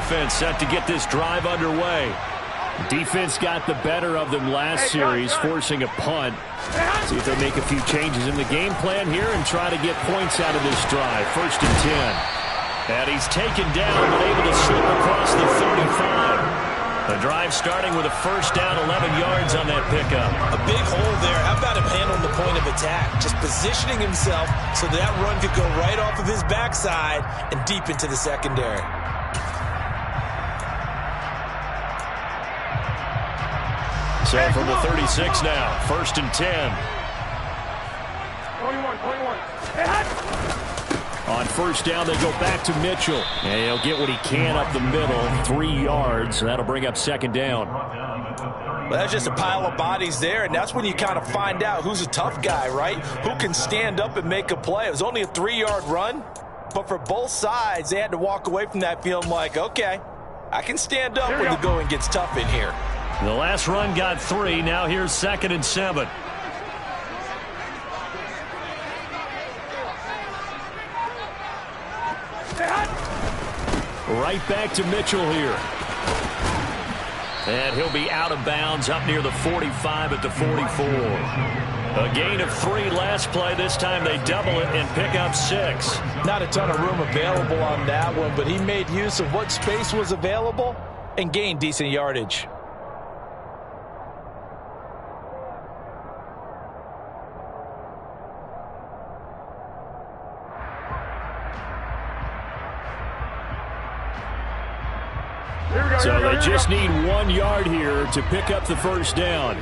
offense set to get this drive underway. Defense got the better of them last series, forcing a punt. See if they make a few changes in the game plan here and try to get points out of this drive. 1st and 10. And he's taken down but able to slip across the 35. The drive starting with a 1st down, 11 yards on that pickup. A big hole there. How about him handling the point of attack? Just positioning himself so that run could go right off of his backside and deep into the secondary. So from the 36 now, 1st and 10. 21. On 1st down, they go back to Mitchell. And he'll get what he can up the middle, 3 yards. That'll bring up 2nd down. Well, that's just a pile of bodies there, and that's when you kind of find out who's a tough guy, right? Who can stand up and make a play. It was only a 3-yard run, but for both sides, they had to walk away from that feeling like, okay, I can stand up when the going gets tough in here. The last run got 3. Now here's 2nd and 7. Right back to Mitchell here. And he'll be out of bounds up near the 45 at the 44. A gain of 3 last play. This time they double it and pick up 6. Not a ton of room available on that one, but he made use of what space was available and gained decent yardage. So they just need 1 yard here to pick up the 1st down.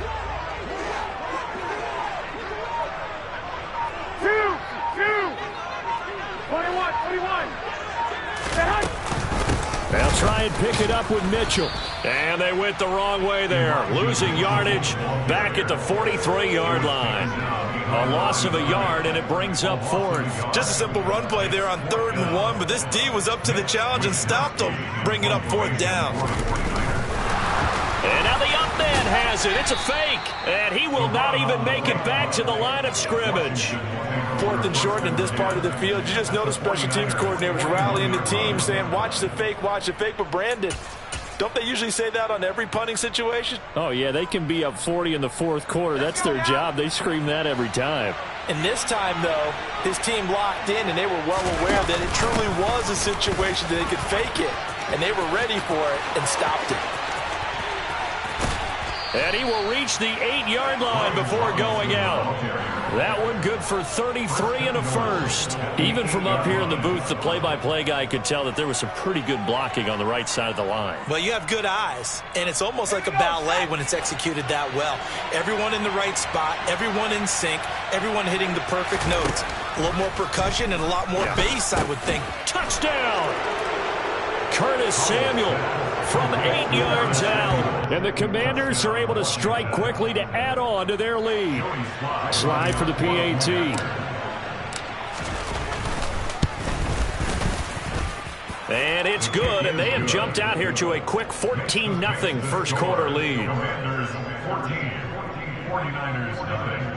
21. They'll try and pick it up with Mitchell. And they went the wrong way there. Losing yardage back at the 43-yard line. A loss of a yard, and it brings up 4th. Just a simple run play there on 3rd and 1, but this D was up to the challenge and stopped them, bringing up 4th down. And now the up man has it. It's a fake, and he will not even make it back to the line of scrimmage. 4th and short in this part of the field. You just notice special teams coordinators rallying the team, saying, watch the fake. But Brandon, don't they usually say that on every punting situation? Oh, yeah, they can be up 40 in the 4th quarter. That's their job. They scream that every time. And this time, though, his team locked in, and they were well aware that it truly was a situation that they could fake it. And they were ready for it and stopped it. And he will reach the 8-yard line before going out. That one good for 33 and a 1st. Even from up here in the booth, the play-by-play guy could tell that there was some pretty good blocking on the right side of the line. Well, you have good eyes, and it's almost like a ballet when it's executed that well. Everyone in the right spot, everyone in sync, everyone hitting the perfect notes. A little more percussion and a lot more bass, I would think. Touchdown! Curtis Samuel from 8 yards out. And the Commanders are able to strike quickly to add on to their lead. Slide for the PAT. And it's good, and they have jumped out here to a quick 14-0 1st quarter lead. 14, 49ers nothing.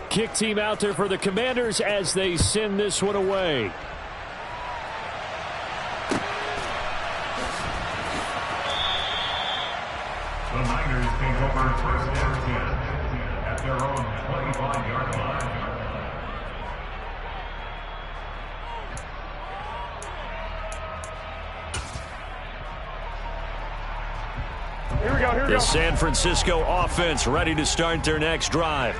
Kick team out there for the Commanders as they send this one away. The Niners take over 1st and 10 at their own 25-yard line. Here we go. The San Francisco offense ready to start their next drive.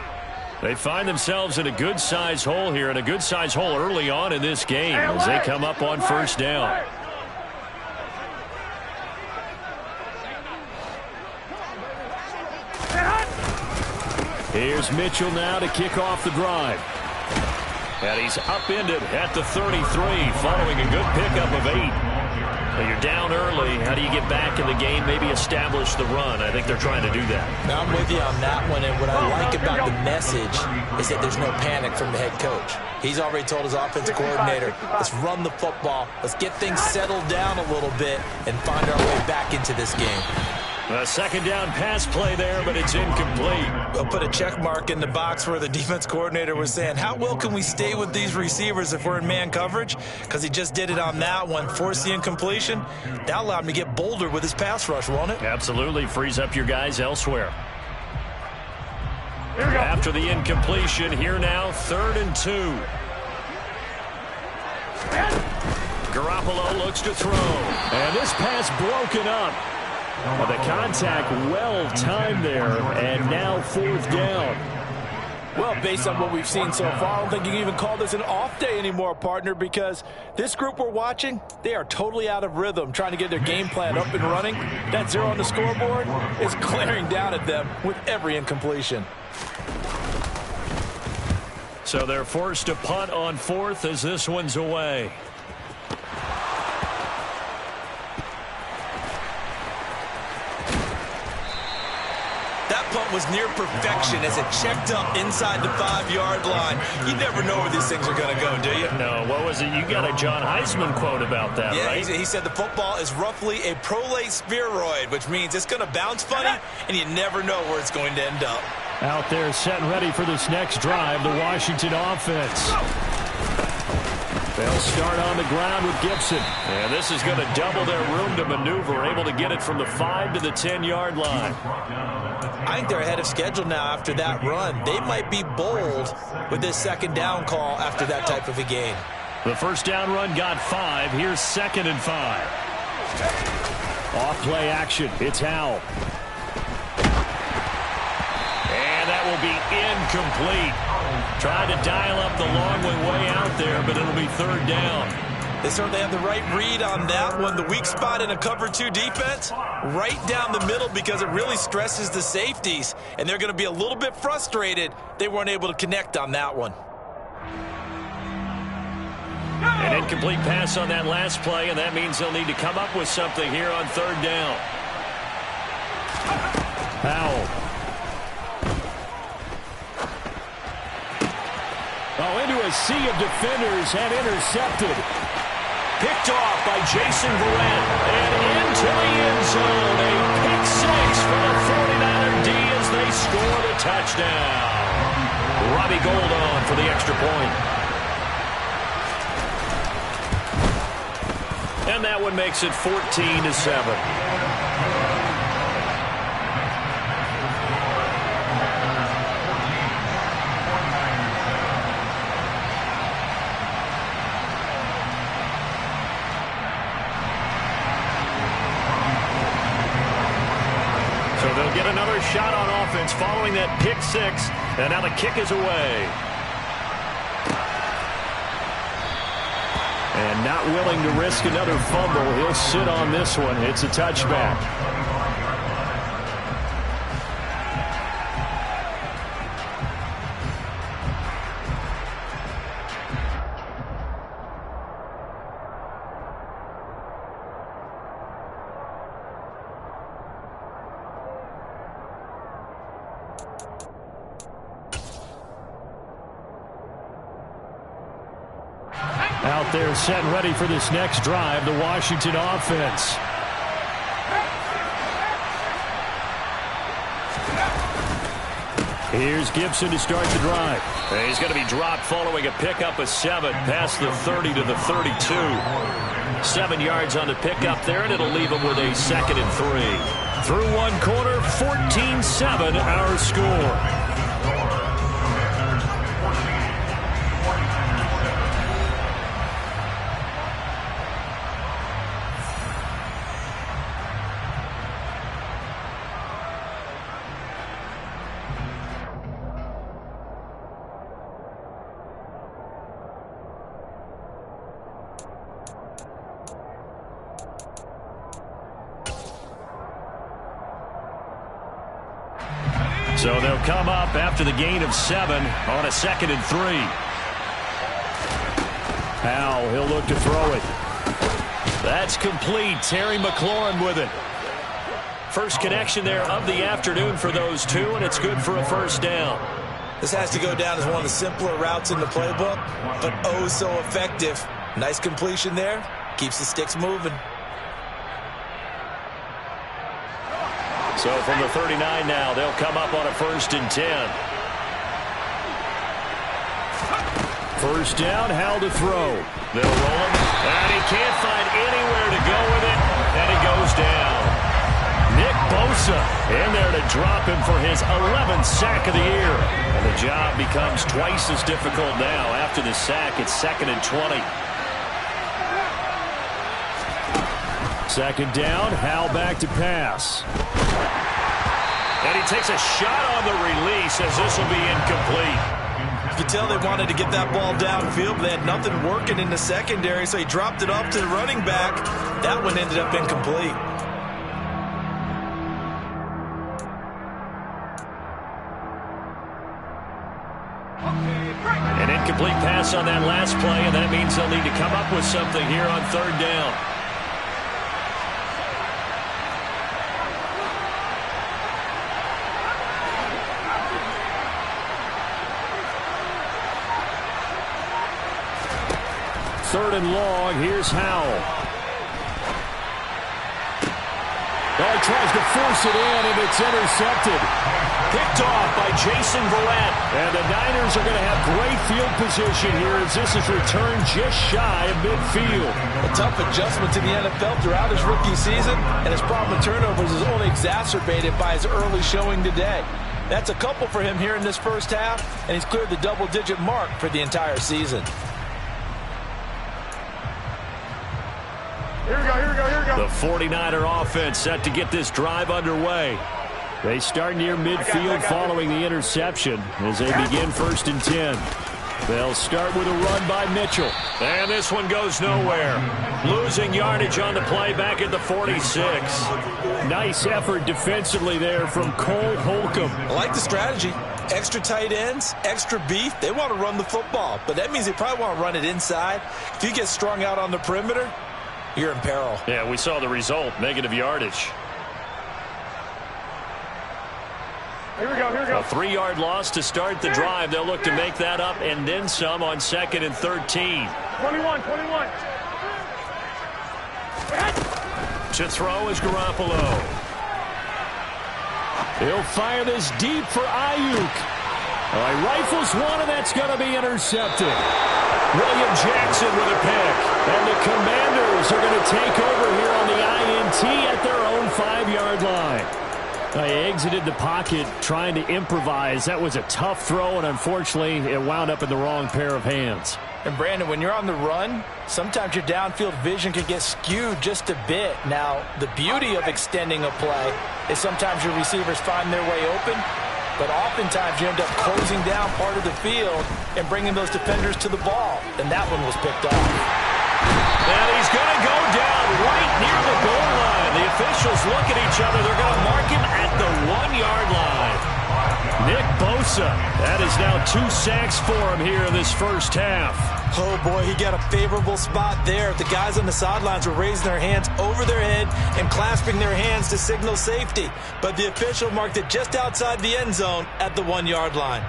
They find themselves in a good-sized hole here, and a good-sized hole early on in this game as they come up on 1st down. Here's Mitchell now to kick off the drive. And he's upended at the 33 following a good pickup of 8. Well, you're down early. How do you get back in the game, maybe establish the run? I think they're trying to do that. Now, I'm with you on that one, and what I like about the message is that there's no panic from the head coach. He's already told his offensive coordinator, let's run the football, let's get things settled down a little bit and find our way back into this game. A second down pass play there, but it's incomplete. We'll put a check mark in the box where the defense coordinator was saying, how well can we stay with these receivers if we're in man coverage? Because he just did it on that one, forced the incompletion. That allowed him to get bolder with his pass rush, won't it? Absolutely. Frees up your guys elsewhere. After the incompletion, here now, 3rd and 2. Garoppolo looks to throw. And this pass broken up. The contact well timed there, and now 4th down. Well, based on what we've seen so far, I don't think you can even call this an off day anymore, partner, because this group we're watching, they are totally out of rhythm, trying to get their game plan up and running. That 0 on the scoreboard is glaring down at them with every incompletion. So they're forced to punt on 4th as this one's away. That punt was near perfection as it checked up inside the 5-yard line. You never know where these things are going to go, do you? No, what was it? You got a John Heisman quote about that, right? Yeah, he said the football is roughly a prolate spheroid, which means it's going to bounce funny, and you never know where it's going to end up. Out there set and ready for this next drive, the Washington offense. They'll start on the ground with Gibson. And this is going to double their room to maneuver, able to get it from the 5 to the 10-yard line. I think they're ahead of schedule now after that run. They might be bold with this 2nd down call after that type of a game. The first down run got 5. Here's 2nd and 5. Off play action. It's Howell. And that will be incomplete. Tried to dial up the long way out there, but it'll be 3rd down. They certainly have the right read on that one. The weak spot in a cover 2 defense, right down the middle because it really stresses the safeties. And they're going to be a little bit frustrated they weren't able to connect on that one. An incomplete pass on that last play, and that means they'll need to come up with something here on 3rd down. Howell. Oh, into a sea of defenders and intercepted. Picked off by Jason Verrett and into the end zone. A pick 6 for the 49er D as they score the touchdown. Robbie Gould on for the extra point. And that one makes it 14-7. They'll get another shot on offense following that pick 6, and now the kick is away. And not willing to risk another fumble, he'll sit on this one. It's a touchback. Out there set and ready for this next drive, the Washington offense. Here's Gibson to start the drive. He's going to be dropped following a pickup of 7 past the 30 to the 32. 7 yards on the pickup there, and it'll leave him with a 2nd and 3. Through one quarter, 14-7 our score. So they'll come up after the gain of 7 on a 2nd and 3. Howell, he'll look to throw it. That's complete. Terry McLaurin with it. First connection there of the afternoon for those two, and it's good for a first down. This has to go down as one of the simpler routes in the playbook, but oh so effective. Nice completion there. Keeps the sticks moving. So from the 39 now, they'll come up on a 1st and 10. First down, Howell to throw. They'll roll him, and he can't find anywhere to go with it, and he goes down. Nick Bosa in there to drop him for his 11th sack of the year. And the job becomes twice as difficult now. After the sack, it's 2nd and 20. Second down, Howell back to pass. And he takes a shot on the release as this will be incomplete. You can tell they wanted to get that ball downfield, but they had nothing working in the secondary, so he dropped it off to the running back. That one ended up incomplete. An incomplete pass on that last play, and that means they'll need to come up with something here on 3rd down. Third and long, here's Howell. Oh, he tries to force it in, and it's intercepted. Picked off by Jason Verrett. And the Niners are going to have great field position here as this is returned just shy of midfield. A tough adjustment to the NFL throughout his rookie season, and his problem with turnovers is only exacerbated by his early showing today. That's a couple for him here in this first half, and he's cleared the double-digit mark for the entire season. Here we go, here we go, here we go. The 49er offense set to get this drive underway. They start near midfield following the interception as they begin 1st and 10. They'll start with a run by Mitchell. And this one goes nowhere. Losing yardage on the play back at the 46. Nice effort defensively there from Cole Holcomb. I like the strategy. Extra tight ends, extra beef. They want to run the football, but that means they probably want to run it inside. If you get strung out on the perimeter, you're in peril. Yeah, we saw the result, negative yardage. Here we go, here we go. A 3-yard loss to start the drive. They'll look to make that up and then some on 2nd and 13. 21. To throw is Garoppolo. He'll fire this deep for Ayuk. He rifles one, and that's going to be intercepted. William Jackson with a pick. And the Commanders are going to take over here on the INT at their own 5-yard line. They exited the pocket trying to improvise. That was a tough throw, and unfortunately, it wound up in the wrong pair of hands. And Brandon, when you're on the run, sometimes your downfield vision can get skewed just a bit. Now, the beauty of extending a play is sometimes your receivers find their way open, but oftentimes you end up closing down part of the field and bringing those defenders to the ball. And that one was picked off. And he's going to go down right near the goal line. The officials look at each other. They're going to mark him at the 1-yard line. Nick Bosa, that is now 2 sacks for him here in this first half. Oh, boy, he got a favorable spot there. The guys on the sidelines were raising their hands over their head and clasping their hands to signal safety. But the official marked it just outside the end zone at the 1-yard line.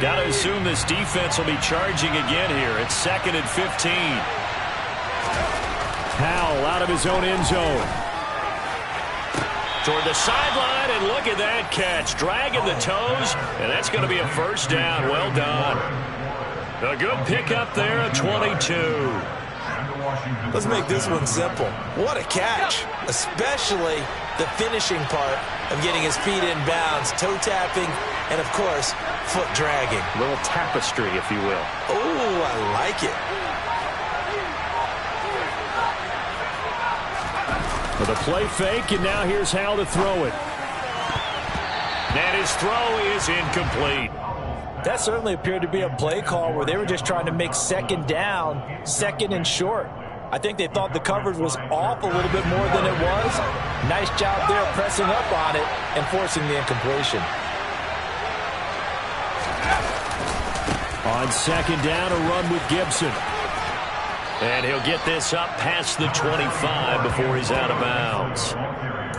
Got to assume this defense will be charging again here. It's 2nd and 15. Howell out of his own end zone. Toward the sideline, and look at that catch. Dragging the toes, and that's going to be a first down. Well done. A good pickup there at 22. Let's make this one simple. What a catch, especially the finishing part of getting his feet in bounds, toe tapping, and of course, foot dragging. A little tapestry, if you will. Oh, I like it. With a play fake, and now here's Howell to throw it. And his throw is incomplete. That certainly appeared to be a play call where they were just trying to make 2nd down, 2nd and short. I think they thought the coverage was off a little bit more than it was. Nice job there pressing up on it and forcing the incompletion. On 2nd down, a run with Gibson. And he'll get this up past the 25 before he's out of bounds.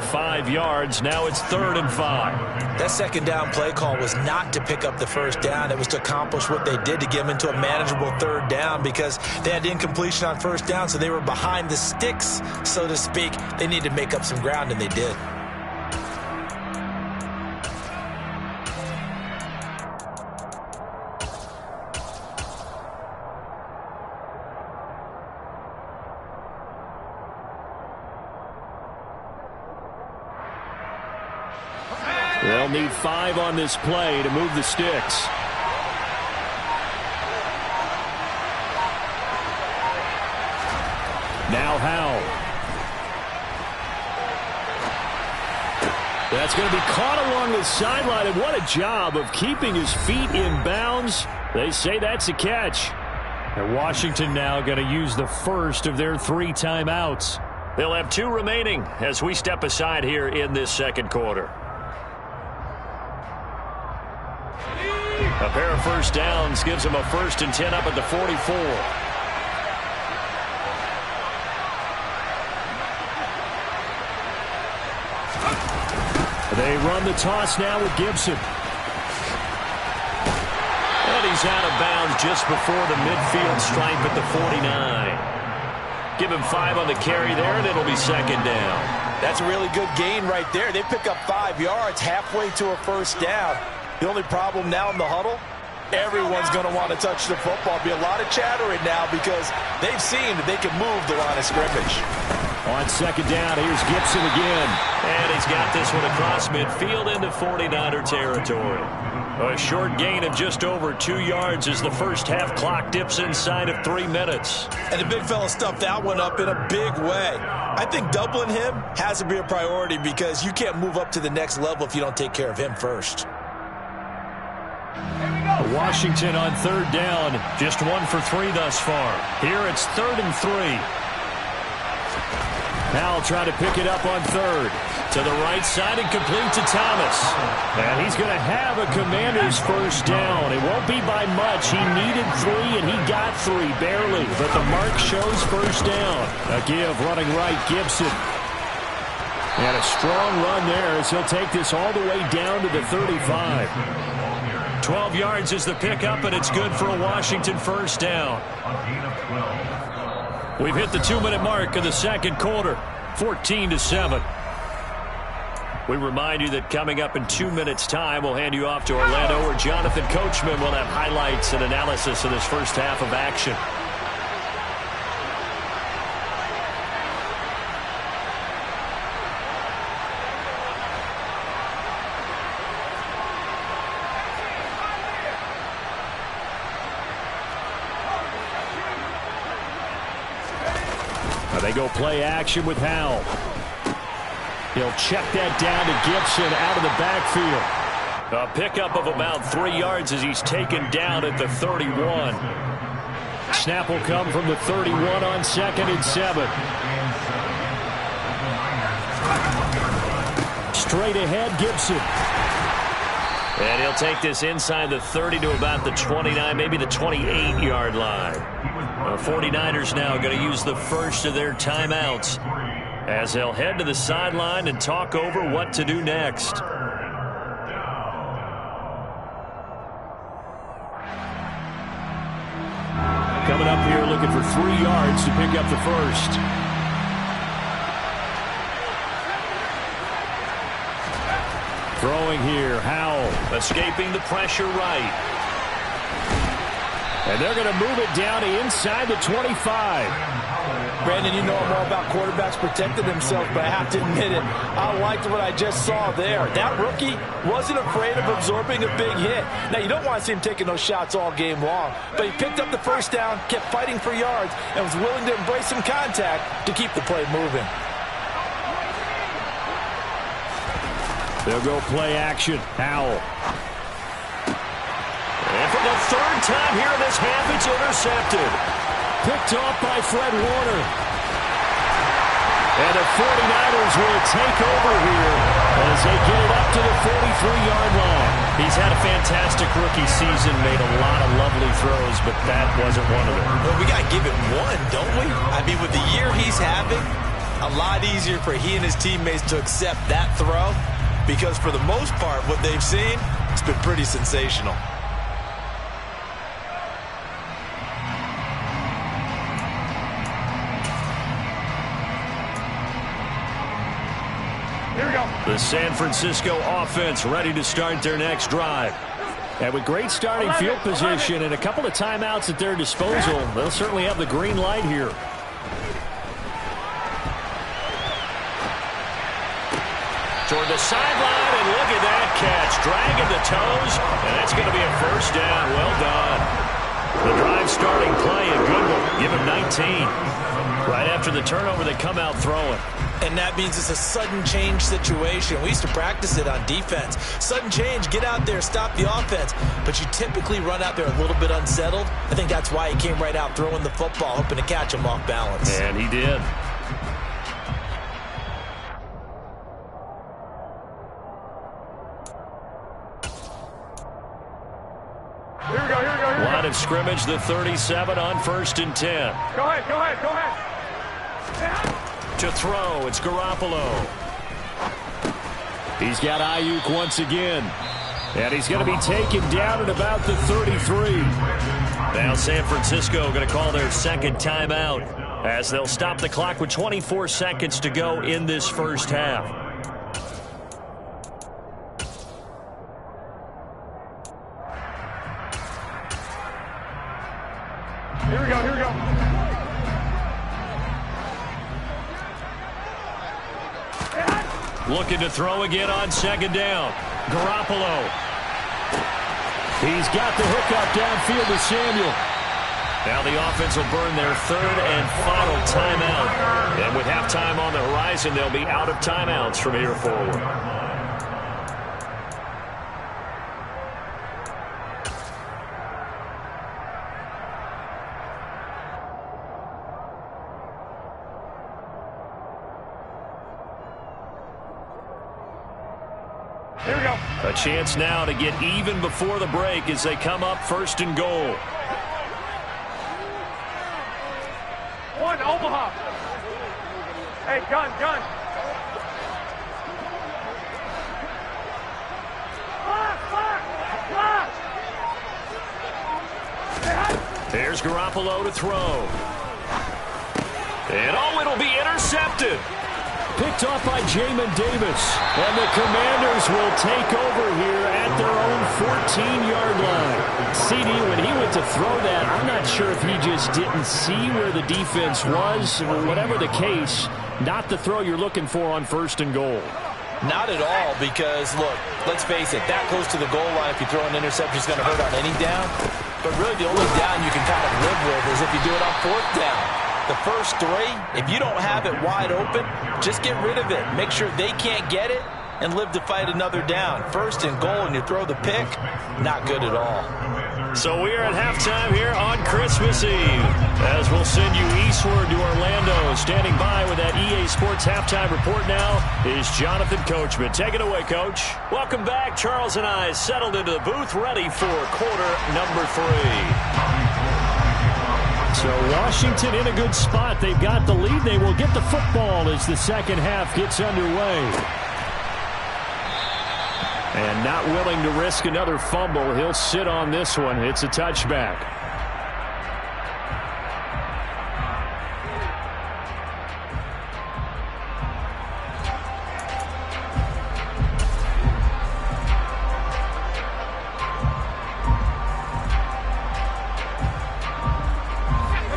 5 yards. Now it's 3rd and 5. That second down play call was not to pick up the first down. It was to accomplish what they did, to get them into a manageable 3rd down, because they had incompletion on first down, so they were behind the sticks, so to speak. They needed to make up some ground, and they did. They'll need 5 on this play to move the sticks. Now Howell. That's going to be caught along the sideline, and what a job of keeping his feet in bounds. They say that's a catch. And Washington now going to use the first of their 3 timeouts. They'll have 2 remaining as we step aside here in this second quarter. A pair of first downs gives them a 1st and 10 up at the 44. They run the toss now with Gibson. And he's out of bounds just before the midfield stripe at the 49. Give him 5 on the carry there, and it'll be 2nd down. That's a really good gain right there. They pick up 5 yards halfway to a first down. The only problem now in the huddle, everyone's going to want to touch the football. Be a lot of chattering now because they've seen that they can move the line of scrimmage. On 2nd down, here's Gibson again. And he's got this one across midfield into 49er territory. A short gain of just over 2 yards as the first half clock dips inside of 3 minutes. And the big fella stuffed that one up in a big way. I think doubling him has to be a priority because you can't move up to the next level if you don't take care of him first. Washington on 3rd down, just 1 for 3 thus far. Here it's 3rd and 3. Howell trying to pick it up on 3rd. To the right side and complete to Thomas. And he's going to have a Commander's first down. It won't be by much. He needed 3 and he got 3, barely. But the mark shows first down. A give running right, Gibson. And a strong run there as he'll take this all the way down to the 35. 12 yards is the pickup, and it's good for a Washington first down. We've hit the 2-minute mark of the second quarter, 14-7. We remind you that coming up in 2 minutes' time, we'll hand you off to Orlando, where Jonathan Coachman will have highlights and analysis of this first half of action. They go play action with Howell. He'll check that down to Gibson out of the backfield. A pickup of about 3 yards as he's taken down at the 31. Snap will come from the 31 on 2nd and 7. Straight ahead, Gibson. And he'll take this inside the 30 to about the 29, maybe the 28-yard line. The 49ers now going to use the first of their timeouts as they'll head to the sideline and talk over what to do next. Coming up here looking for 3 yards to pick up the first. Throwing here, Howell escaping the pressure right. And they're going to move it down to inside the 25. Brandon, you know I'm all about quarterbacks protecting themselves, but I have to admit it, I liked what I just saw there. That rookie wasn't afraid of absorbing a big hit. Now, you don't want to see him taking those shots all game long, but he picked up the first down, kept fighting for yards, and was willing to embrace some contact to keep the play moving. They'll go play action. Howell. And for the 3rd time here in this half, it's intercepted. Picked off by Fred Warner. And the 49ers will take over here as they get it up to the 43-yard line. He's had a fantastic rookie season, made a lot of lovely throws, but that wasn't one of them. Well, we got to give it one, don't we? I mean, with the year he's having, a lot easier for he and his teammates to accept that throw because for the most part, what they've seen, it's been pretty sensational. Here we go. The San Francisco offense ready to start their next drive. And with great starting field position and a couple of timeouts at their disposal, they'll certainly have the green light here. Toward the sideline, and look at that catch. Dragging the toes, and that's going to be a first down. Well done. The drive starting play, a good one. Give him 19. Right after the turnover, they come out throwing. And that means it's a sudden change situation. We used to practice it on defense. Sudden change, get out there, stop the offense. But you typically run out there a little bit unsettled. I think that's why he came right out throwing the football, hoping to catch him off balance. And he did. Here we go, here we go, here we go. Line of scrimmage, the 37 on 1st and 10. Go ahead, go ahead, go ahead. To throw, it's Garoppolo. He's got Ayuk once again. And he's going to be taken down at about the 33. Now San Francisco going to call their second timeout as they'll stop the clock with 24 seconds to go in this first half. Here we go, here we go. Looking to throw again on 2nd down. Garoppolo. He's got the hookup downfield to Samuel. Now the offense will burn their 3rd and final timeout. And with halftime on the horizon, they'll be out of timeouts from here forward. Here we go. A chance now to get even before the break as they come up 1st and goal. One, Omaha. Hey, gun. Block. There's Garoppolo to throw. And it'll be intercepted. Picked off by Jamin Davis. And the Commanders will take over here at their own 14-yard line. CD, when he went to throw that, I'm not sure if he just didn't see where the defense was. Whatever the case, not the throw you're looking for on 1st and goal. Not at all because, look, let's face it, that close to the goal line, if you throw an interception, it's going to hurt on any down. But really the only down you can kind of live with is if you do it on 4th down. The first 3, if you don't have it wide open, just get rid of it. Make sure they can't get it and live to fight another down. 1st and goal and you throw the pick, not good at all. So we are at halftime here on Christmas Eve as we'll send you eastward to Orlando. Standing by with that EA Sports halftime report now is Jonathan Coachman. Take it away, Coach. Welcome back. Charles and I settled into the booth ready for quarter number 3. So Washington in a good spot. They've got the lead. They will get the football as the second half gets underway. And not willing to risk another fumble. He'll sit on this one. It's a touchback.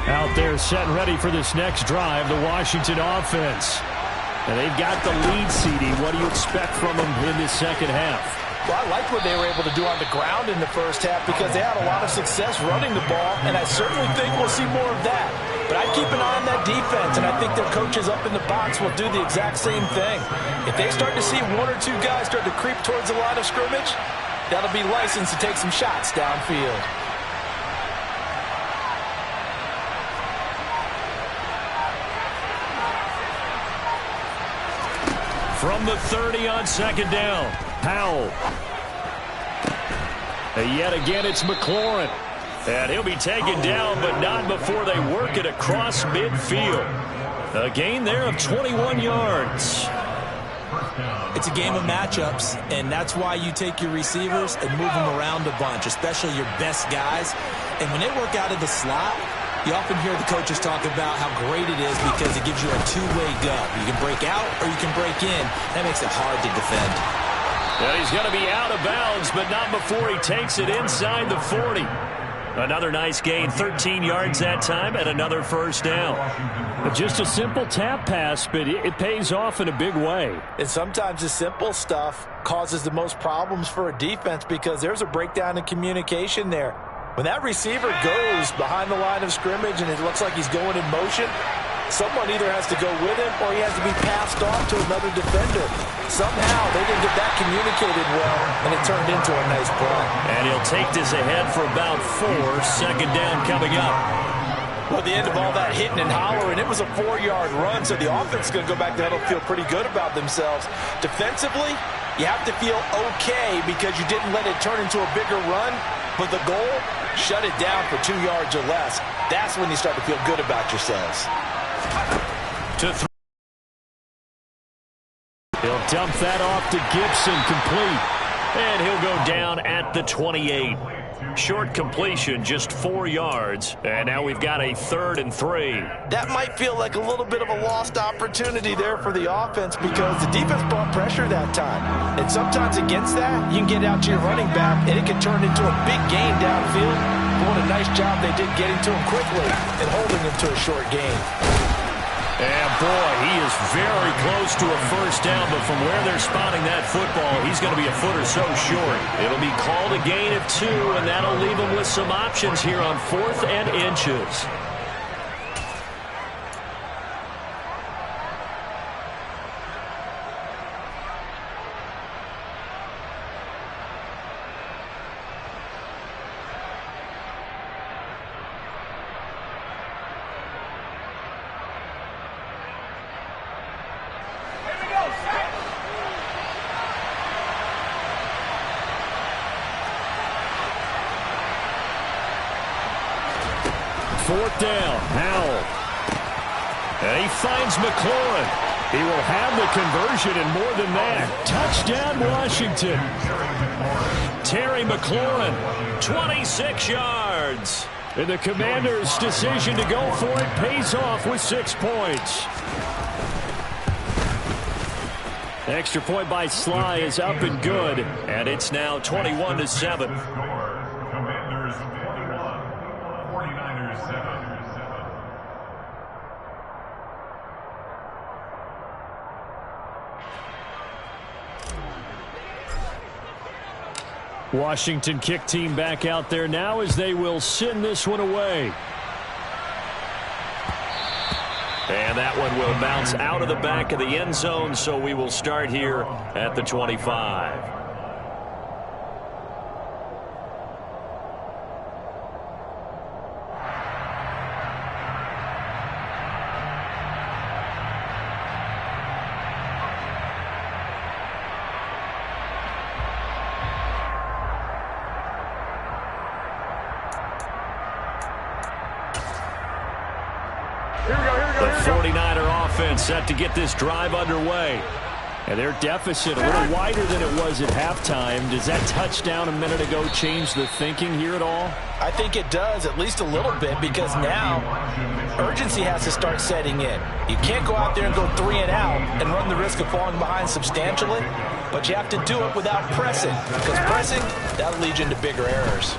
Out there set and ready for this next drive, the Washington offense. And they've got the lead, CD. What do you expect from them in this second half? Well, I like what they were able to do on the ground in the first half because they had a lot of success running the ball, and I certainly think we'll see more of that. But I keep an eye on that defense, and I think their coaches up in the box will do the exact same thing. If they start to see 1 or 2 guys start to creep towards the line of scrimmage, that'll be licensed to take some shots downfield. From the 30 on 2nd down, Powell. And yet again, it's McLaurin. And he'll be taken down, but not before they work it across midfield. A gain there of 21 yards. It's a game of matchups, and that's why you take your receivers and move them around a bunch, especially your best guys. And when they work out of the slot, you often hear the coaches talk about how great it is because it gives you a two-way go. You can break out or you can break in. That makes it hard to defend. And he's going to be out of bounds, but not before he takes it inside the 40. Another nice gain, 13 yards that time, and another first down. Just a simple tap pass, but it pays off in a big way. And sometimes the simple stuff causes the most problems for a defense because there's a breakdown in communication there. When that receiver goes behind the line of scrimmage and it looks like he's going in motion, someone either has to go with him or he has to be passed off to another defender. Somehow they didn't get that communicated well, and it turned into a nice play. And he'll take this ahead for about 4. Second down coming up. Well, at the end of all that hitting and hollering, it was a 4-yard run, so the offense is going to go back to huddle, feel pretty good about themselves. Defensively, you have to feel okay because you didn't let it turn into a bigger run, but the goal, shut it down for 2 yards or less. That's when you start to feel good about yourselves. He'll dump that off to Gibson, complete. And he'll go down at the 28. Short completion, just 4 yards. And now we've got a 3rd and 3. That might feel like a little bit of a lost opportunity there for the offense because the defense brought pressure that time. And sometimes against that, you can get out to your running back, and it can turn into a big gain downfield. But what a nice job they did getting to him quickly and holding him to a short gain. And boy, he is very close to a first down, but from where they're spotting that football, he's going to be a foot or so short. It'll be called a gain of 2, and that'll leave him with some options here on 4th and inches. Fourth down, Howell. And he finds McLaurin. He will have the conversion and more than that. Touchdown, Washington. Terry McLaurin, 26 yards. And the Commanders' decision to go for it pays off with 6 points. Extra point by Sly is up and good, and it's now 21-7. Commanders 21, 49ers 7. Washington kick team back out there now as they will send this one away. And that one will bounce out of the back of the end zone, so we will start here at the 25. The 49er offense set to get this drive underway. And their deficit a little wider than it was at halftime. Does that touchdown a minute ago change the thinking here at all? I think it does, at least a little bit, because now urgency has to start setting in. You can't go out there and go 3 and out and run the risk of falling behind substantially, but you have to do it without pressing, because pressing, that'll lead you into bigger errors.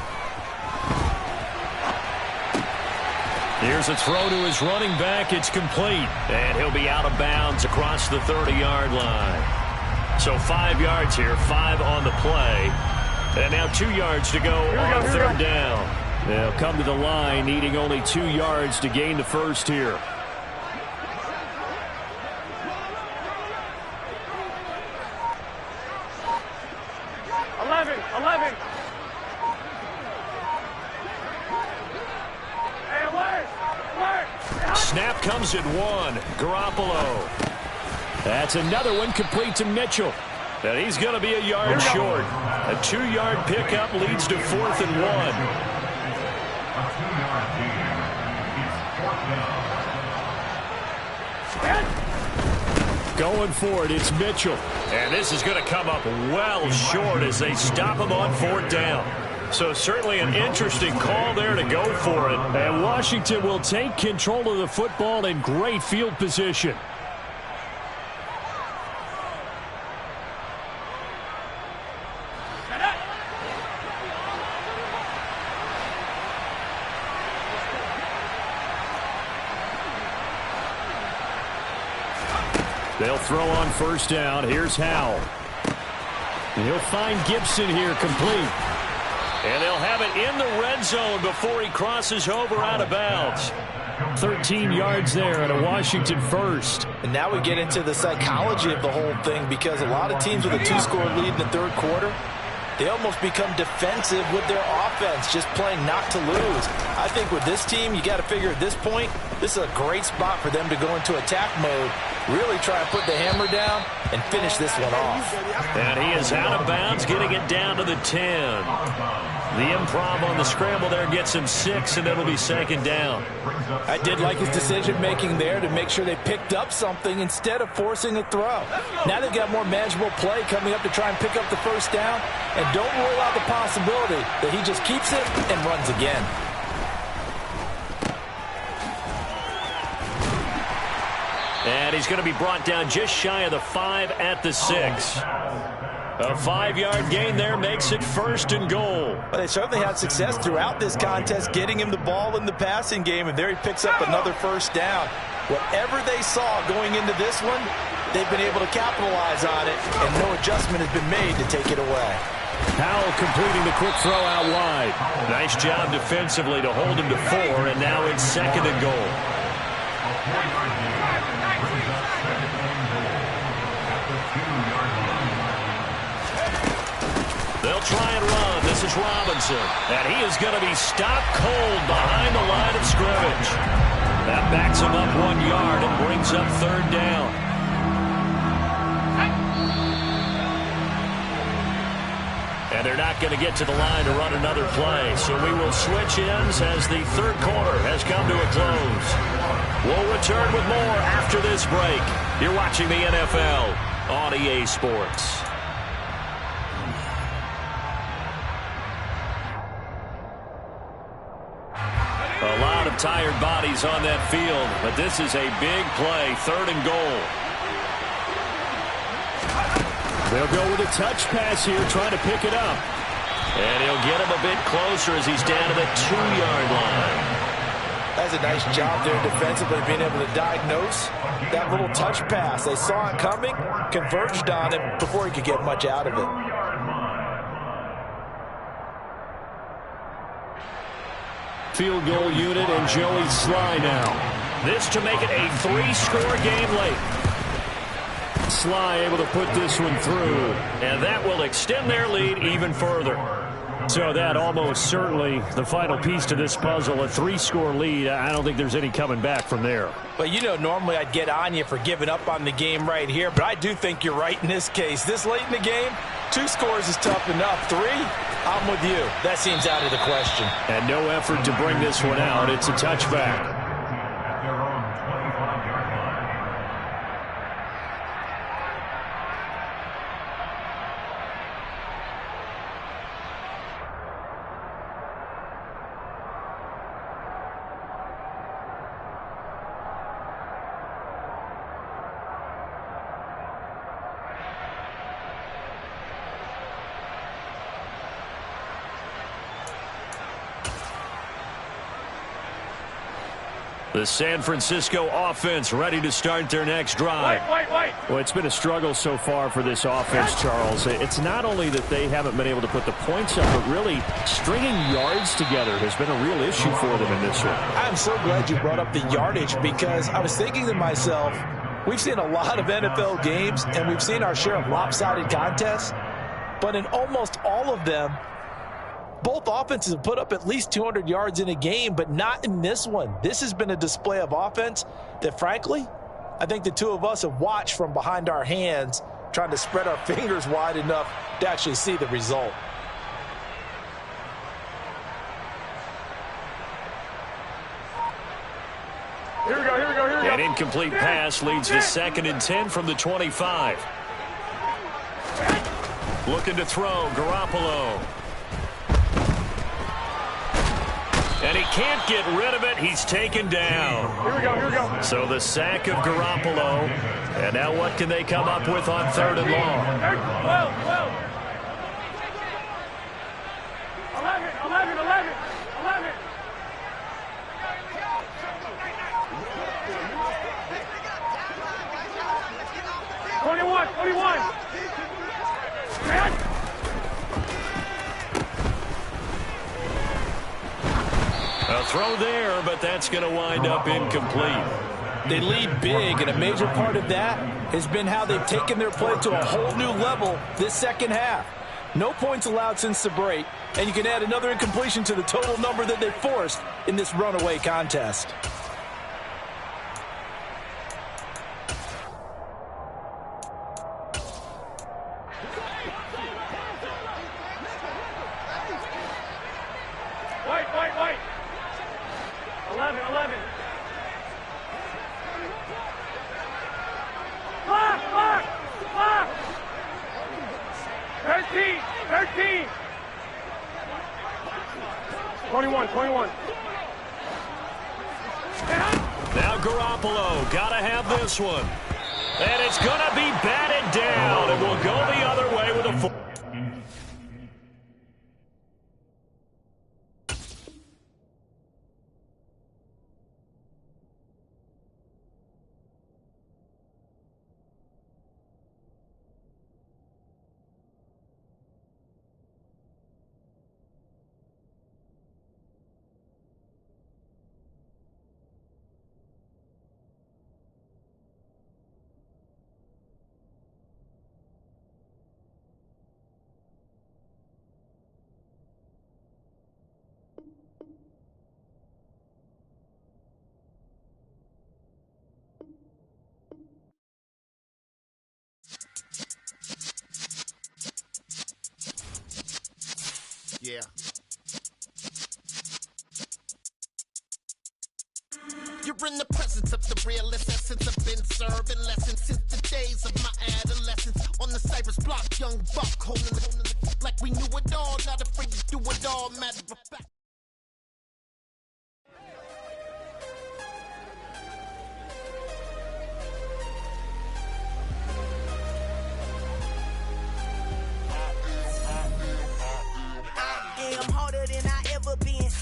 Here's a throw to his running back. It's complete. And he'll be out of bounds across the 30-yard line. So 5 yards here, 5 on the play. And now 2 yards to go on third down. They'll come to the line, needing only 2 yards to gain the first here. Snap comes at 1. Garoppolo. That's another one complete to Mitchell. And he's going to be a yard short. A 2-yard pickup leads to 4th and 1. A 2-yard gain. It's 4th down. Going for it, it's Mitchell. And this is going to come up well short as they stop him on 4th down. So certainly an interesting call there to go for it. And Washington will take control of the football in great field position. They'll throw on 1st down. Here's Howell. And he'll find Gibson here complete. And they'll have it in the red zone before he crosses over out of bounds. 13 yards there and a Washington first. And now we get into the psychology of the whole thing, because a lot of teams with a 2-score lead in the 3rd quarter, they almost become defensive with their offense, just playing not to lose. I think with this team, you got to figure at this point, this is a great spot for them to go into attack mode, really try and put the hammer down and finish this one off. And he is out of bounds, getting it down to the 10. The improv on the scramble there gets him 6, and it'll be 2nd down. I did like his decision-making there to make sure they picked up something instead of forcing a throw. Now they've got more manageable play coming up to try and pick up the 1st down, and don't rule out the possibility that he just keeps it and runs again. And he's going to be brought down just shy of the 5 at the 6. A 5-yard gain there makes it 1st and goal. Well, they certainly had success throughout this contest getting him the ball in the passing game, and there he picks up another 1st down. Whatever they saw going into this one, they've been able to capitalize on it, and no adjustment has been made to take it away. Howell completing the quick throw out wide. Nice job defensively to hold him to 4, and now it's 2nd and goal. They'll try and run. This is Robinson. And he is going to be stopped cold behind the line of scrimmage. That backs him up 1 yard and brings up 3rd down. And they're not going to get to the line to run another play. So we will switch ends as the 3rd quarter has come to a close. We'll return with more after this break. You're watching the NFL on EA Sports. A lot of tired bodies on that field, but this is a big play, 3rd and goal. They'll go with a touch pass here, trying to pick it up. And he'll get him a bit closer as he's down to the 2-yard line. That's a nice job there defensively, being able to diagnose that little touch pass. They saw it coming, converged on him before he could get much out of it. Field goal unit and Joey Sly now. This to make it a 3-score game late. Sly able to put this one through. And that will extend their lead even further. So that almost certainly the final piece to this puzzle, a 3-score lead. I don't think there's any coming back from there. But you know, normally I'd get on you for giving up on the game right here, but I do think you're right in this case. This late in the game, 2 scores is tough enough. 3, I'm with you. That seems out of the question. And no effort to bring this one out. It's a touchback. At their own 25-yard line. The San Francisco offense ready to start their next drive. Well, it's been a struggle so far for this offense, Charles. It's not only that they haven't been able to put the points up, but really stringing yards together has been a real issue for them in this one. I'm so glad you brought up the yardage, because I was thinking to myself, we've seen a lot of NFL games, and we've seen our share of lopsided contests, but in almost all of them, both offenses have put up at least 200 yards in a game, but not in this one. This has been a display of offense that, frankly, I think the two of us have watched from behind our hands, trying to spread our fingers wide enough to actually see the result. And in incomplete pass leads to 2nd and 10 from the 25. Looking to throw, Garoppolo. And he can't get rid of it. He's taken down. Here we go. So the sack of Garoppolo. And now what can they come up with on 3rd and long? 11. 21. A throw there, but that's going to wind up incomplete. They lead big, and a major part of that has been how they've taken their play to a whole new level this second half. No points allowed since the break, and you can add another incompletion to the total number that they forced in this runaway contest. Wait. 11. Block. 13. 21. Now Garoppolo, gotta have this one. And it's gonna be batted down, and we'll go the other way with a full. Yeah. You're in the presence of the realest essence. I've been serving lessons since the days of my adolescence. On the Cypress block, young buck, holding it like we knew it all. Not afraid to do it all, matter of fact.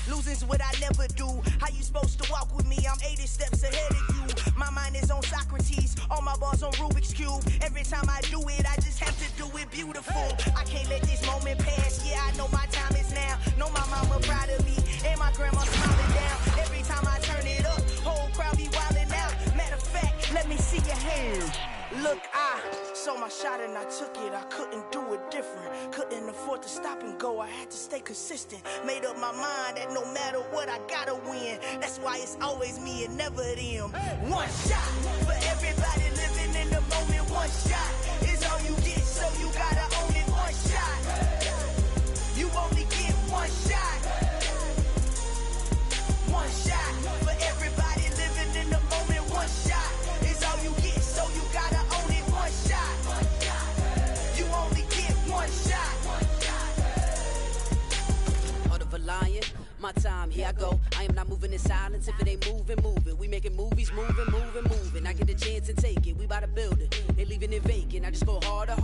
Losing's what I never do. How you supposed to walk with me? I'm 80 steps ahead of you. My mind is on Socrates, all my balls on Rubik's Cube. Every time I do it, I just have to do it beautiful. I can't let this moment pass. Yeah, I know my time is now. Know my mama proud of me, and my grandma smiling down. Every time I turn it up, whole crowd be wildin' out. Matter of fact, let me see your hands. Look, I saw my shot and I took it. I couldn't do it different. Couldn't afford to stop and go. I had to stay consistent. Made up my mind that no matter what, I gotta win. That's why it's always me and never them. One shot for everybody living in the moment. One shot is all you get, so you gotta own it. One shot. You only get one shot. One shot for everybody living in the moment. One shot is all you get, so you gotta own it. One shot. You only get one shot. Heart of a lion, my time, here I go. I am not moving in silence. If it ain't moving. We making movies, moving. I get a chance and take it. We bout to build it. They leaving it vacant. I just go harder.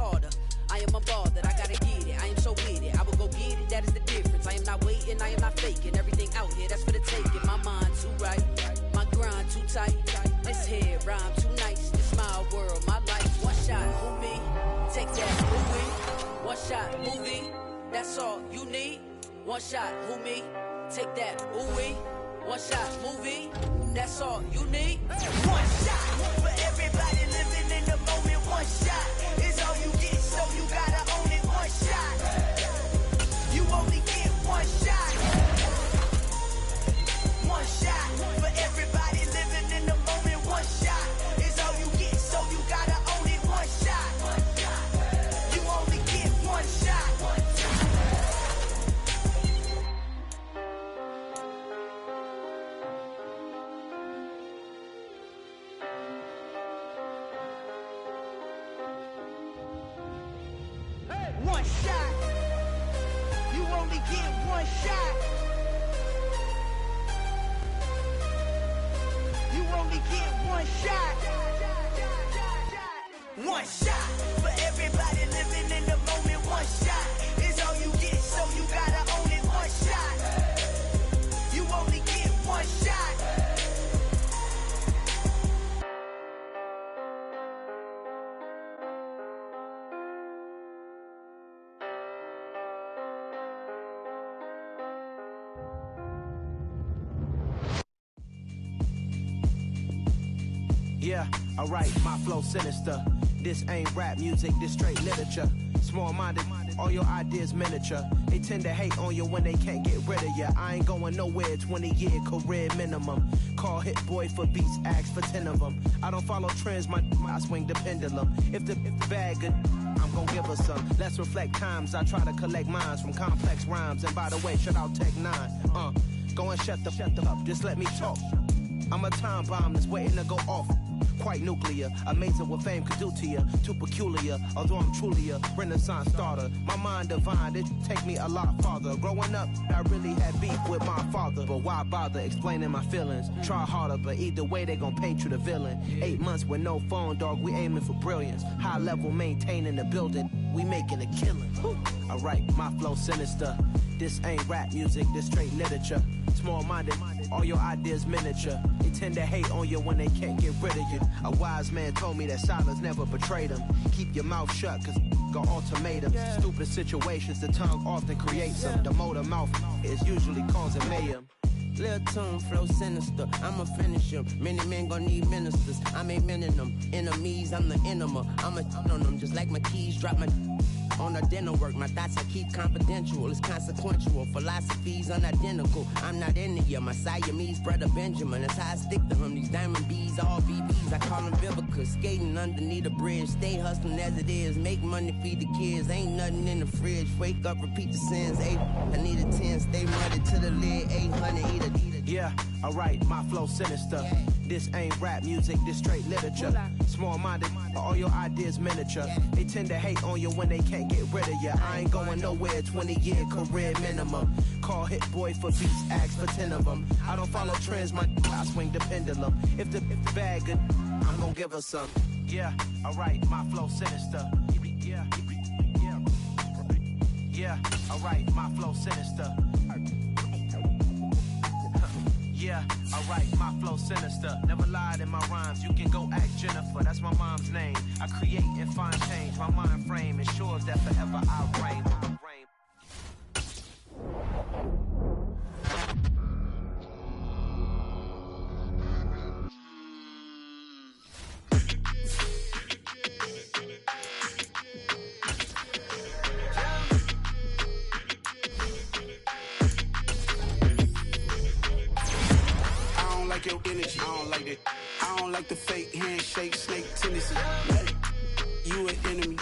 I am unbothered. I gotta get it. I am so with it. I will go get it. That is the difference. I am not waiting. I am not faking. Everything out here, that's for the taking. My mind too right. My grind too tight. This head rhyme too nice. This my world, my life. One shot, who me? Take that, who we? One shot, movie. That's all you need. One shot, who me? Take that, who we? One shot, movie. That's all you need. One shot for everybody living in the moment. One shot is all you get, so you gotta own it. One shot. You only get one shot. One shot for everybody living in the moment. One shot is all you get, so you gotta own it. One shot. You only get one shot. one shot. You only get one shot. You only get one shot. One shot for everybody living in the moment. One shot is all you get, so you gotta own it. One shot. You only get one shot. Yeah, alright, my flow sinister. This ain't rap music, this straight literature. Small-minded, all your ideas miniature. They tend to hate on you when they can't get rid of you. I ain't going nowhere, 20-year career minimum. Call Hit Boy for beats, ask for 10 of them. I don't follow trends, I swing the pendulum. If the bag good, I'm gon' give her some. Let's reflect times, I try to collect minds from complex rhymes. And by the way, shout out Tech 9. Go and shut the up, just let me talk. I'm a time bomb that's waiting to go off. Quite nuclear, amazing what fame could do to you. Too peculiar, although I'm truly a renaissance starter. My mind divine, it take me a lot farther. Growing up, I really had beef with my father. But why bother explaining my feelings? Try harder, but either way they gon' paint you the villain. 8 months with no phone, dog, we aiming for brilliance. High level maintaining the building, we making a killing. Alright, my flow sinister. This ain't rap music, this straight literature. Small-minded, all your ideas miniature. They tend to hate on you when they can't get rid of you. A wise man told me that silence never betrayed him. Keep your mouth shut, cause got ultimatums. Stupid situations, the tongue often creates them. The motor mouth is usually causing mayhem. Lil' tune, flow sinister, I'ma finish him. Many men gon' need ministers, I'm a men in them. Enemies, I'm the enema, I'ma on them. Just like my keys, drop my on the dinner work. My thoughts I keep confidential, it's consequential. Philosophies unidentical, I'm not in it. My Siamese brother Benjamin, that's how I stick to him. These diamond bees, all BBs, I call them Vivica. Skating underneath the bridge, stay hustling as it is. Make money, feed the kids, ain't nothing in the fridge. Wake up, repeat the sins, 8, I need a 10. Stay muddy to the lid, 800, eat a. Yeah, alright, my flow sinister. This ain't rap music, this straight literature. Small-minded, all your ideas miniature. They tend to hate on you when they can't get rid of you. I ain't going nowhere, 20-year career minimum. Call Hit Boy for beats, ask for 10 of them. I don't follow trends, I swing the pendulum. If the bag good, I'm gon' give her some. Yeah, alright, my flow sinister. Yeah, alright, my flow sinister. Yeah, alright, my flow sinister. Never lied in my rhymes, you can go ask Jennifer, that's my mom's name. I create and find change, my mind frame ensures that forever I reign. Your energy, I don't like that. I don't like the fake handshake, snake tendency. You an enemy.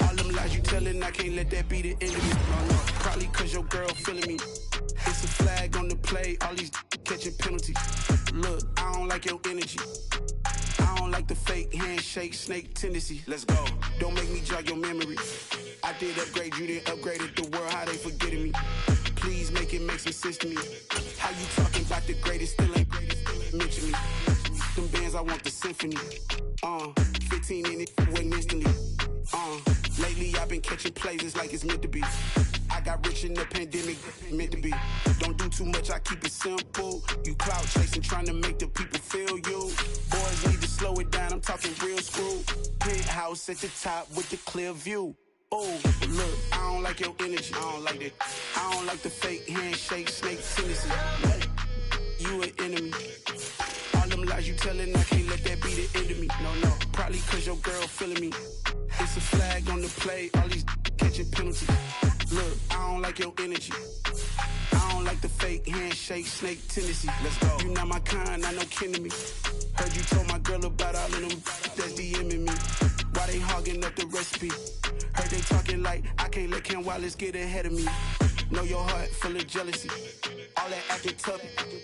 All them lies you telling, I can't let that be the enemy. No, probably cause your girl feeling me. It's a flag on the play, all these catching penalties. Look, I don't like your energy. I don't like the fake handshake, snake tendency. Let's go. Don't make me jog your memory. I did upgrade, you didn't upgrade it. The world, how they forgetting me. Please make it make some sense to me. How you talking about the greatest, still ain't greatest, mention me. Them bands, I want the symphony. 15 in it, wasn't instantly. Lately I've been catching plays, it's like it's meant to be. I got rich in the pandemic, meant to be. Don't do too much, I keep it simple. You clout chasing, trying to make the people feel you. Boys need to slow it down, I'm talking real screw. Penthouse at the top with the clear view. Oh, look, I don't like your energy, I don't like that. I don't like the fake handshake, snake tendency. You an enemy. All them lies you telling, I can't let that be the end of me. No, probably cause your girl feeling me. It's a flag on the play, all these catching penalties. Look, I don't like your energy. I don't like the fake handshake, snake tendency. Let's go. You not my kind, not no kin to me. Heard you told my girl about all of them that's DMing me. Why they hogging up the recipe? Heard they talking like I can't let Ken Wallace get ahead of me. Know your heart full of jealousy. All that acting tough.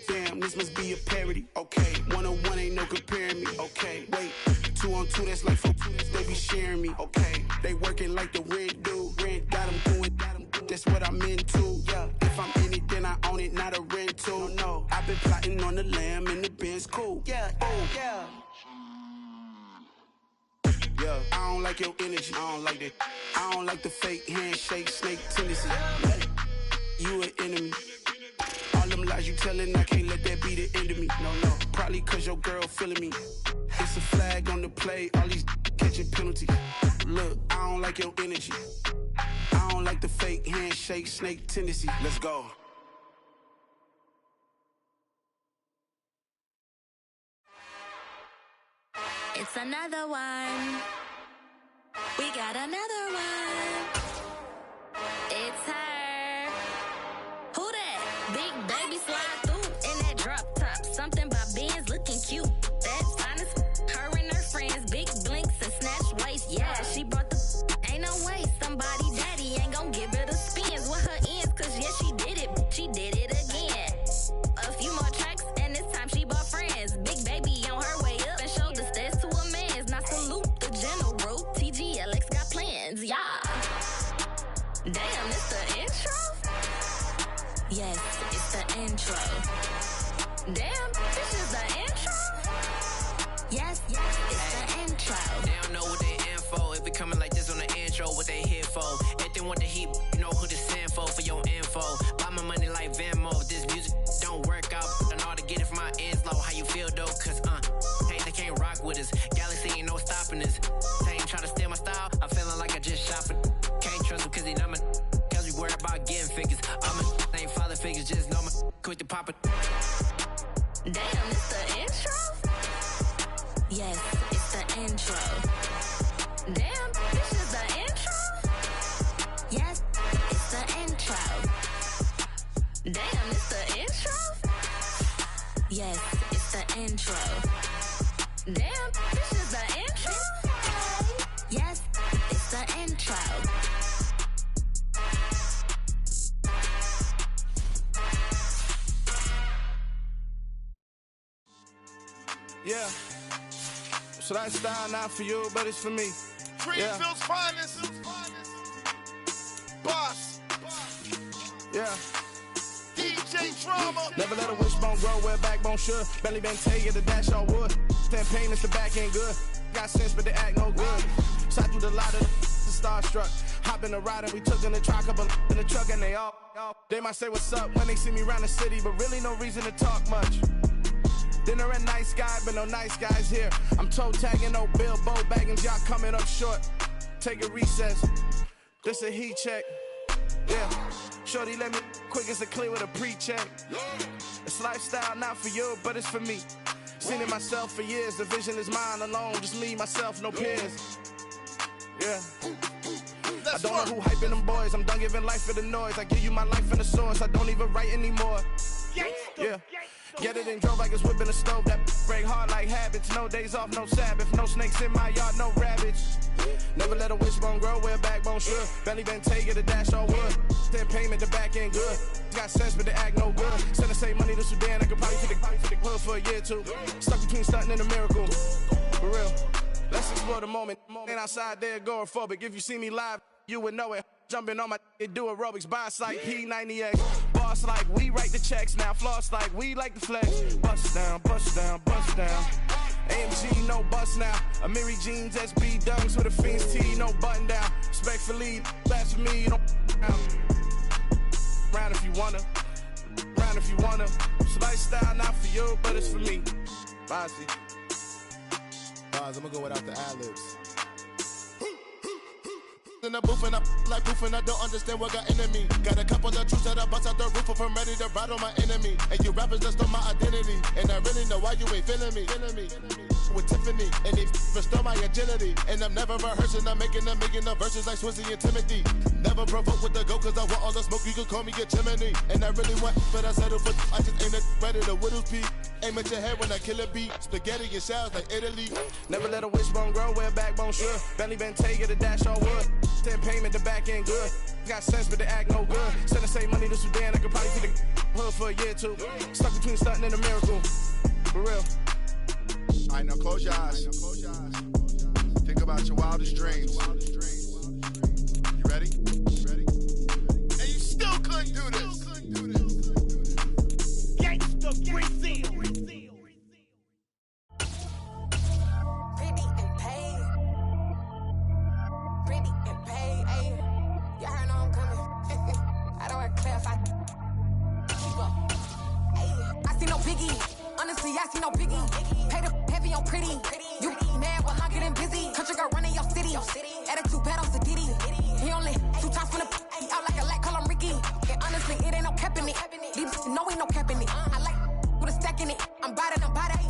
Damn, this must be a parody. Okay, 1-on-1 ain't no comparing me. Okay, wait, 2-on-2 that's like 4. They be sharing me. Okay, they working like the red dude. rent, got them doing, that's what I'm into. Yeah, if I'm in it, then I own it, not a rental. No, I've been plotting on the lamb and the Benz cool. Yeah, yeah. Yeah, I don't like your energy, I don't like that. I don't like the fake handshake, snake tendency. You an enemy. All them lies you telling, I can't let that be the end of me. No, probably cause your girl feeling me. It's a flag on the play, all these catching penalties. Look, I don't like your energy. I don't like the fake handshake, snake tendency. Let's go. It's another one. We got another one. It's her. Who that? Big baby slide through in that drop top. Something by Benz looking cute. That's honest. Her and her friends, big blinks and snatch waist. Yeah, she brought the. Ain't no way somebody daddy ain't gon' give her the spins with her ends. Cause yeah, she did it. She did it again. A few more tracks and this time she bought friends. Big baby on her way up and showed the stairs to a man's. Now salute the general. TGLX got plans, yeah. Damn, it's the intro? Yes, it's the intro. Damn, this is the intro? Yes, it's the intro. They don't know what they in for. If it coming like this on the intro, what they here for? If they want the heat, you know who to send for your info. Buy my money like Venmo. This music don't work out. I know how to get it from my ends low. How you feel though? Cause hey, they can't rock with us. Galaxy ain't no stopping us. They ain't try to steal my style. I'm feeling like I just shopping. Can't trust them cause they know my cause we worried about getting figures. All my ain't father figures, just know my quick to pop it. Damn, it's the intro? Yes, it's the intro. Damn, this is the intro? Yes, it's the intro. Damn, it's the intro? Yes, it's the intro. Damn, this is the intro? Yes, it's the intro. Yeah. So that style not for you, but it's for me. Greenfield's finest. Boss. Yeah. DJ Drama. Never let a wishbone grow where a backbone should. Belly been take the dash all wood. Campaign is the back end good. Got sense, but they act no good. Shot through the lot of the starstruck. Hop in the ride and we took in the truck up in the truck and they all. They might say what's up when they see me around the city, but really no reason to talk much. Dinner at nice guy, but no nice guys here. I'm toe tagging, no Bilbo bagging, y'all coming up short. Take a recess. This a heat check. Yeah. Shorty let me quick as a clear with a pre-check. It's lifestyle not for you, but it's for me. Seen it myself for years. The vision is mine alone. Just me, myself, no peers. Yeah. I don't know who hyping them boys. I'm done giving life for the noise. I give you my life in the source. I don't even write anymore. Yeah. Get it and drove like it's whipping a stove. That break hard like habits. No days off, no Sabbath. No snakes in my yard, no rabbits. Never let a wishbone grow where a backbone should. Belly been take it, a dash all wood. Then payment, the back end good. Got sense, but they act no good. Send the same money to Sudan. I could probably take the hood for a year or two. Stuck between stunting and a miracle. For real. Let's explore the moment. Ain't outside there agoraphobic. If you see me live, you would know it. Jumping on my do aerobics, boss like P90X. Boss like we write the checks now. Floss like we like the flex. Bust down, bust down, bust down. AMG, no bust now. Amiri jeans, SB dunks with a Fiends T, no button down. Respectfully, that's for me, you don't round if you wanna. Round if you wanna. It's lifestyle not for you, but it's for me. Bossy. I'm gonna go without the ad-libs. In the booth and I like proof and I don't understand what got into me. Got a couple of truths that I bust out the roof of. I'm ready to ride on my enemy. And you rappers just stole my identity. And I really know why you ain't feeling me. With Tiffany and they restore my agility. And I'm never rehearsing. I'm making the verses like Swizzy and Timothy. Never provoke with the go cause I want all the smoke. You can call me a chimney. And I really want, but I settle for I just aim it ready to whittles peak. Aim at your head when I kill a beat. Spaghetti and shells like Italy. Never let a wishbone grow where a backbone should. Belly been take it, a dash all wood. Then payment, the back end good. Got sense, but they act no good. Send the same money to Sudan. I could probably take the hood for a year or two. Stuck between stunting and a miracle. For real. Alright, now close your eyes. Think about your wildest dreams. You ready? nowhere clarify. Keep up. I see no biggie. Honestly, I see no biggie. Pay the heavy on pretty. You mad while I'm getting busy. Country girl running your city. Attitude bad on Diddy. He only 2 times from the he out like a light, call him Ricky. And honestly, it ain't no cap in it. These no ain't no cap in it. I like with a stack in it. I'm bad at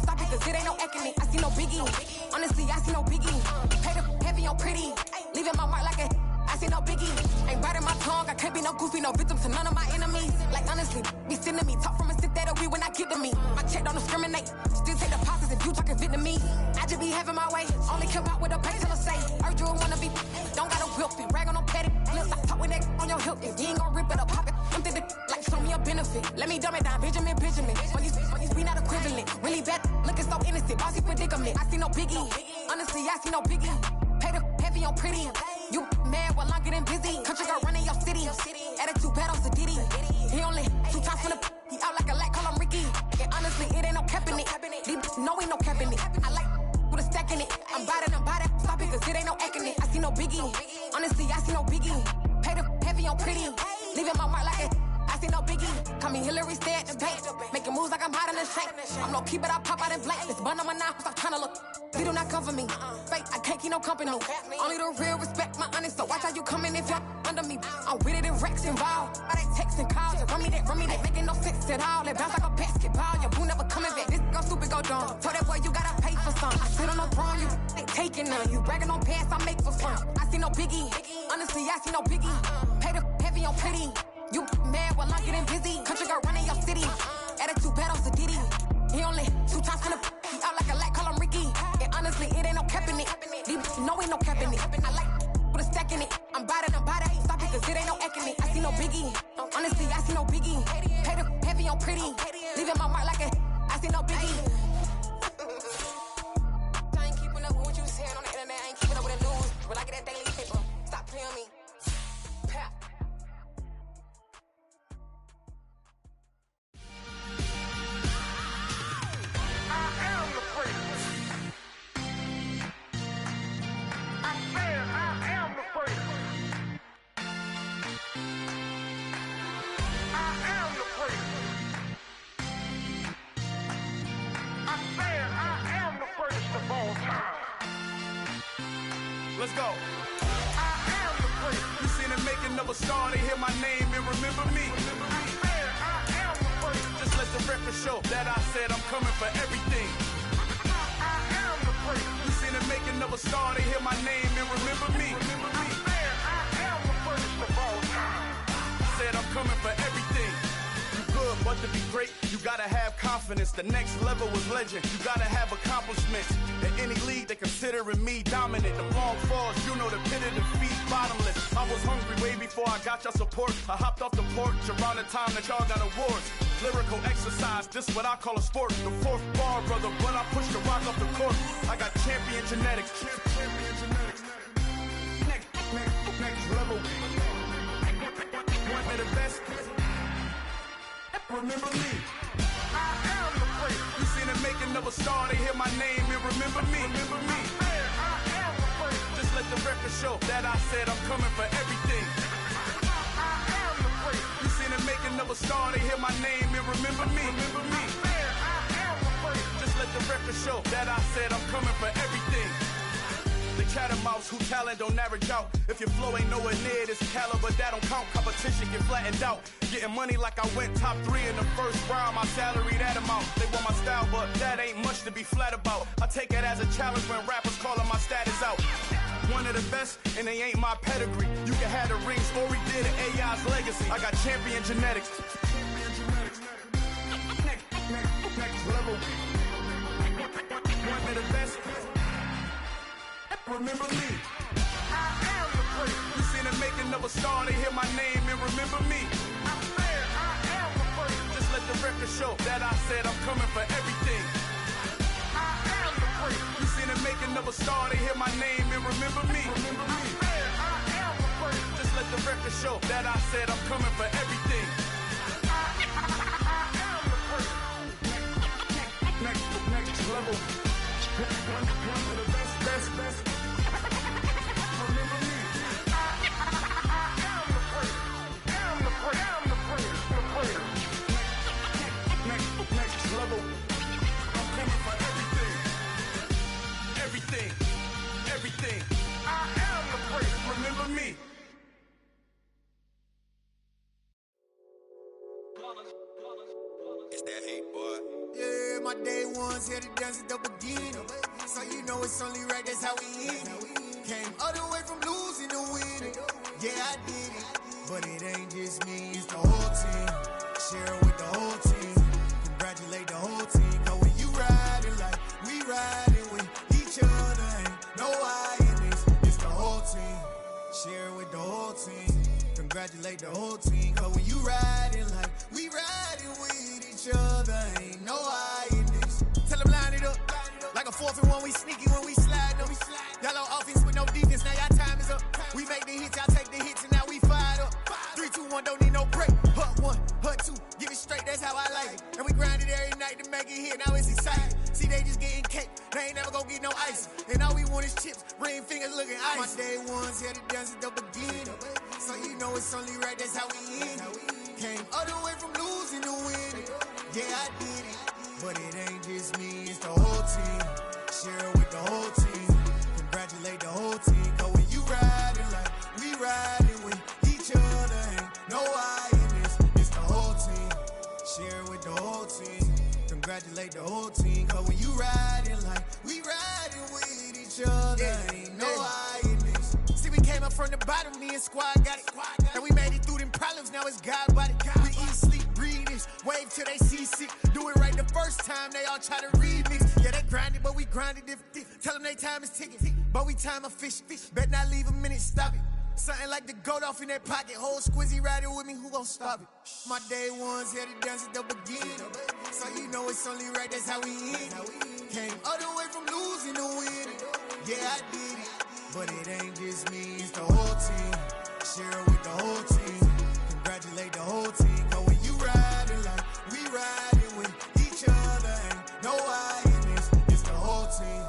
stop it, cause it ain't no eck in it. I see no biggie. Honestly, I see no biggie. Pay the heavy on pretty. Leaving my mark like a I see no biggie. Ain't biting my tongue. I can't be no goofy, no victim to none of my enemies. Like honestly, be sending me talk from a sit that we when I get to me. My check don't discriminate. Still take deposits if you talking Vietnamese. I just be having my way. Only come out with a pay till I say. Urge you wanna be. Don't gotta whip it. Rag on no petty. Let's stop talk with that on your hip. You ain't gon' rip it or pop it. Empty the like show me a benefit. Let me dumb it down. Benjamin. When you be not equivalent. Really bad. Looking so innocent. Bossy predicament. I see no biggie. Honestly, I see no biggie. Pay the heavy on pretty. You mad while I'm getting busy. Country girl running your city. Attitude bad on Diddy. He only 2 times from the he out like a light, call him Ricky. And honestly, it ain't no cap in it. These no ain't no cap in it. I like with a stack in it. I'm bad at stop it, cause it ain't no eck in it. I see no biggie. Honestly, I see no biggie. Pay the heavy on pretty. Leaving my mark like it. I see no biggie. Call me Hillary, stay at the bank. Making moves like I'm hiding in the shank. I'm no keep it, I pop out in blank. This bun on my knife, stop trying to look. You do not come for me. Fake, I can't keep no company. Only the real respect my honest. So watch how you coming if you're under me. I'm with it in Rex involved. All that text and calls. Run me that making no sense at all. They bounce like a basketball. Your boo never coming back. This go stupid, go dumb. Told that boy you gotta pay for some. I sit on no throne, you ain't taking none. You bragging on pants, I make for fun. I see no biggie. Honestly, I see no biggie. Pay the heavy on pretty. You mad while I'm getting busy. Country girl running your city. Attitude bad on Diddy. He only 2 times from the he out like a light, call him Ricky. And honestly, it ain't no cap in it. These no ain't no cap in it. I like with a stack in it. I'm bad at stop it, cause it ain't no eck in it. I see no biggie. Honestly, I see no biggie. Pay the heavy on pretty. Leaving my mark like a I see no biggie. I ain't keeping up with what you saying on the internet. I ain't keeping up with the news. But I get that daily paper. Stop playing me. Pap. Let's go. I am the prince. You seen the making of a star, they hear my name and remember me. I am the prince. Just let the record show that I said I'm coming for everything. I am the prince. You seen the making of a star, they hear my name and remember me. I am the prince of all time. Said I'm coming for everything. Good, but to be great, you gotta have confidence. The next level was legend. You gotta have accomplishments. In any league, they considering me dominant. The long falls, you know the pit of defeat, bottomless. I was hungry way before I got your support. I hopped off the porch around the time that y'all got awards. Lyrical exercise, this what I call a sport. The 4th bar, brother, when I push the rock off the court. I got champion genetics. Next level. One of the best. Remember me. I am the prince. You seen the making of a star, they hear my name and remember me. Remember me. I am the prince. Just let the record show that I said I'm coming for everything. I am the prince. You seen the making of a star, they hear my name and remember me. Remember me. I am the prince. Just let the record show that I said I'm coming for everything. The catamounts who talent don't average out. If your flow ain't nowhere near this caliber, that don't count. Competition get flattened out. Getting money like I went top 3 in the first round. My salary that amount. They want my style, but that ain't much to be flat about. I take it as a challenge when rappers calling my status out. One of the best, and they ain't my pedigree. You can have the rings, or we did it, AI's legacy. I got champion genetics. Next level. One of the best. Remember me. I am the prince. You seen the making of a star, they hear my name and remember me. I am the prince. Just let the record show that I said I'm coming for everything. I am the prince. You seen the making of a star, they hear my name and remember me. Remember me. I am the prince. Just let the record show that I said I'm coming for everything. I am the prince. Next level. One of the best. Remember me. I am the prince. everything, everything. I am the prince, remember me. It's that hate, boy. Yeah, my day ones here to dance at the beginning. So you know it's only right, that's how we end it. Came all the way from losing to winning. Yeah, I did it. But it ain't just me, it's the whole team. Share it with the whole team. Congratulate the whole team. Cause when you riding like we riding with each other, ain't no I in this. It's the whole team. Share it with the whole team. Congratulate the whole team. Cause when you riding like we riding with each other, ain't no I in this. Tell them line it up. Like a 4th and 1, we sneaky when we slide them. Y'all on offense with no defense, now y'all time is up. We make the hits, y'all take the hits, and now we fired up. 3, 2, 1, don't need no break. Hut 1, hut 2, give it straight, that's how I like it. And we grind it every night to make it here, now it's exciting. See, they just getting cake, they ain't never gonna get no ice. And all we want is chips, ring fingers looking ice. My day ones here to dance at the beginning. So you know it's only right, that's how we end it. Came all the way from losing to winning. Yeah, I did it. But it ain't just me, it's the whole team. Share it with the whole team. Congratulate the whole team. Cause when you riding like we riding with each other, ain't no I in this. It's the whole team. Share it with the whole team. Congratulate the whole team. Cause when you riding like we riding with each other, ain't no I in this. See, we came up from the bottom, me and squad got it. And we made it through them problems, now it's God body. We eat, sleep, breathe this, wave till they see sick. Do it right the first time, they all try to remix. Yeah, they grinded, but we grinded different. Tell them they time is ticking, but we time a fish. Bet not leave a minute, stop it. Something like the goat off in that pocket. Whole squizzy riding with me, who gon' stop it? My day ones here to dance at the beginning. So you know it's only right, that's how we end it. Came all the way from losing to winning. Yeah, I did it. But it ain't just me, it's the whole team. Share it with the whole team. Congratulate the whole team. Cause when you riding like we riding with each other, ain't no I in this. It's the whole team.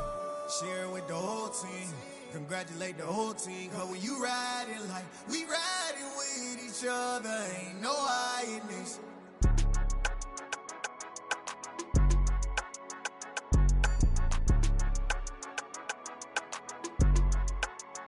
Share it with the whole team. Congratulate the whole team. Cause when you riding like we riding with each other, ain't no I in this.